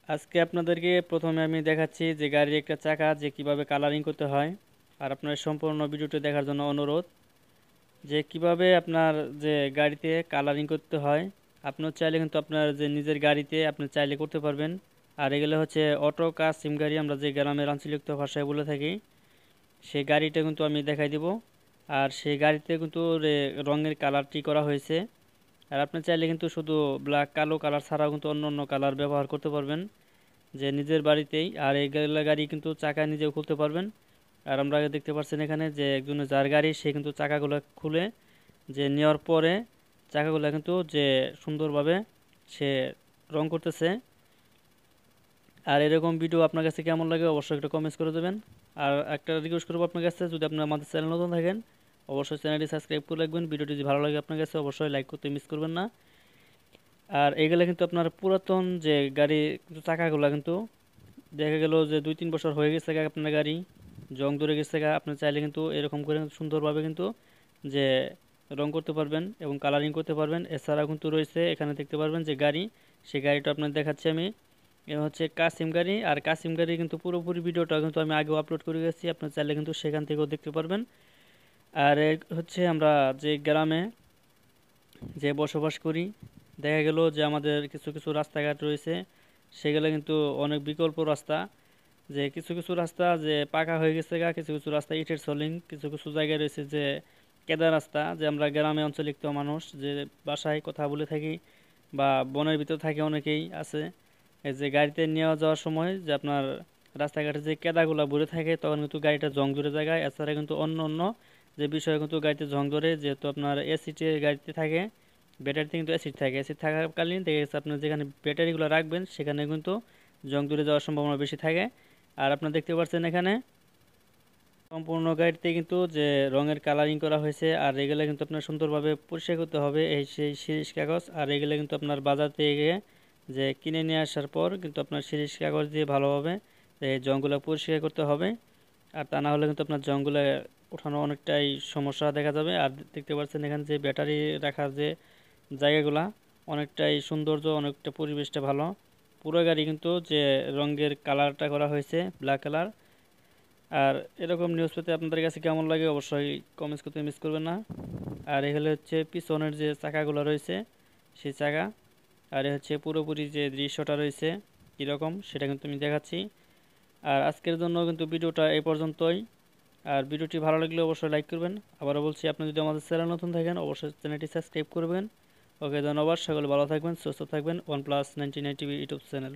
আজকে আপনাদেরকে প্রথমে আমি দেখাচ্ছি যে গাড়ির একটা চাকা যে কিভাবে কালারিং করতে হয়। আর আপনার সম্পূর্ণ ভিডিওটি দেখার জন্য অনুরোধ যে কিভাবে আপনার যে গাড়িতে কালারিং করতে হয়। আপনিও চাইলে কিন্তু আপনার যে নিজের গাড়িতে আপনি চাইলে করতে পারবেন। আর এগুলো হচ্ছে অটো কার সিম গাড়ি, আমরা যে গ্রামের আঞ্চলিক ভাষায় বলে থাকি, সেই গাড়িটা কিন্তু আমি দেখাই দিব। আর সেই গাড়িতে কিন্তু রঙের কালারটি করা হয়েছে। আর আপনি চাইলে কিন্তু শুধু ব্ল্যাক কালো কালার ছাড়াও কিন্তু অন্য অন্য কালার ব্যবহার করতে পারবেন যে নিজের বাড়িতেই। আর এই গাড়ি কিন্তু চাকা নিজেও খুলতে পারবেন। আর আমরা দেখতে পাচ্ছেন এখানে যে একজনের যার গাড়ি সে কিন্তু চাকাগুলো খুলে যে নেওয়ার পরে চাকাগুলো কিন্তু যে সুন্দরভাবে সে রং করতেছে। আর এরকম ভিডিও আপনার কাছে কেমন লাগে অবশ্যই একটা কমেন্টস করে দেবেন। আর একটা রিকোয়েস্ট করবো আপনার কাছে, যদি আপনি আমাদের চ্যানেল নতুন থাকেন অবশ্যই চ্যানেলটি সাবস্ক্রাইব করে রাখবেন। ভিডিওটি যদি ভালো লাগে আপনার কাছে অবশ্যই লাইক করতে মিস করবেন না। আর এগুলো কিন্তু আপনার পুরাতন যে গাড়ি কিন্তু চাকাগুলো কিন্তু দেখা গেল যে 2-3 বছর হয়ে গেছে আপনার গাড়ি জং ধরে গেছে আপনি চাইলে কিন্তু এরকম করে সুন্দরভাবে কিন্তু যে রং করতে পারবেন এবং কালারিং করতে পারবেন। এছাড়াও কিন্তু রয়েছে এখানে দেখতে পারবেন যে গাড়ি, সেই গাড়িটা আপনার দেখাচ্ছি আমি। এ হচ্ছে কাসিম গাড়ি। আর কাসিম গাড়ি কিন্তু পুরোপুরি ভিডিওটা কিন্তু আমি আগেও আপলোড করে গেছি, আপনার চাইলে কিন্তু সেখান থেকেও দেখতে পারবেন। আর হচ্ছে আমরা যে গ্রামে যে বসবাস করি, দেখা গেল যে আমাদের কিছু কিছু রাস্তাঘাট রয়েছে, সেগুলো কিন্তু অনেক বিকল্প রাস্তা। যে কিছু কিছু রাস্তা যে পাকা হয়ে গেছে কিছু কিছু রাস্তা ইটের সলিং, কিছু কিছু জায়গায় রয়েছে যে কেদা রাস্তা। যে আমরা গ্রামে অঞ্চলিক তো মানুষ যে বাসায় কথা বলে থাকি বা বনের ভিতর থাকে অনেকেই আছে, এই যে গাড়িতে নিয়ে যাওয়ার সময় যে আপনার রাস্তাঘাটে যে কেদাগুলা ভরে থাকে তখন কিন্তু গাড়িটা জং ধরে জায়গায়। এছাড়া কিন্তু অন্য অন্য যে বিষয় কিন্তু গাড়িতে জং ধরে, যেহেতু আপনার এসিডে গাড়িতে থাকে, ব্যাটারিতে কিন্তু অ্যাসিড থাকে। অ্যাসিড থাকাকালীন দেখা গেছে আপনার যেখানে ব্যাটারিগুলো রাখবেন সেখানে কিন্তু জং ধরে যাওয়ার সম্ভাবনা বেশি থাকে। আর আপনারা দেখতে পাচ্ছেন এখানে সম্পূর্ণ গাড়িতে কিন্তু যে রঙের কালারিং করা হয়েছে। আর এগুলো কিন্তু আপনার সুন্দরভাবে পরিষ্কার করতে হবে, এই সেই শিরিষ কাগজ। আর এগুলো কিন্তু আপনার বাজার থেকে গিয়ে যে কিনে নিয়ে আসার পর কিন্তু আপনার শিরিষ কাগজ দিয়ে ভালোভাবে এই জংগুলো পরিষ্কার করতে হবে। আর তা না হলে কিন্তু আপনার জংগুলো ওঠানো অনেকটাই সমস্যা দেখা যাবে। আর দেখতে পাচ্ছেন এখানে যে ব্যাটারি রাখার যে জায়গাগুলা অনেকটাই সৌন্দর্য, অনেকটা পরিবেশটা ভালো। পুরো গাড়ি কিন্তু যে রঙের কালারটা করা হয়েছে ব্ল্যাক কালার। আর এরকম নিউজ পেতে আপনাদের কাছে কেমন লাগে অবশ্যই কমেন্টস করতে মিস করবেন না। আর এখানে হচ্ছে পিছনের যে চাকাগুলো রয়েছে সেই চাকা। আর এ হচ্ছে পুরোপুরি যে দৃশ্যটা রয়েছে কীরকম সেটা কিন্তু আমি দেখাচ্ছি। আর আজকের জন্য কিন্তু ভিডিওটা এই পর্যন্তই। আর ভিডিওটি ভালো লাগলে অবশ্যই লাইক করবেন। আবারও বলছি, আপনি যদি আমাদের চ্যানেল নতুন থাকেন অবশ্যই চ্যানেলটি সাবস্ক্রাইব করবেন। ওকে, ধন্যবাদ। সকলে ভালো থাকবেন, সুস্থ থাকবেন। OnePlus 99 TV YouTube channel.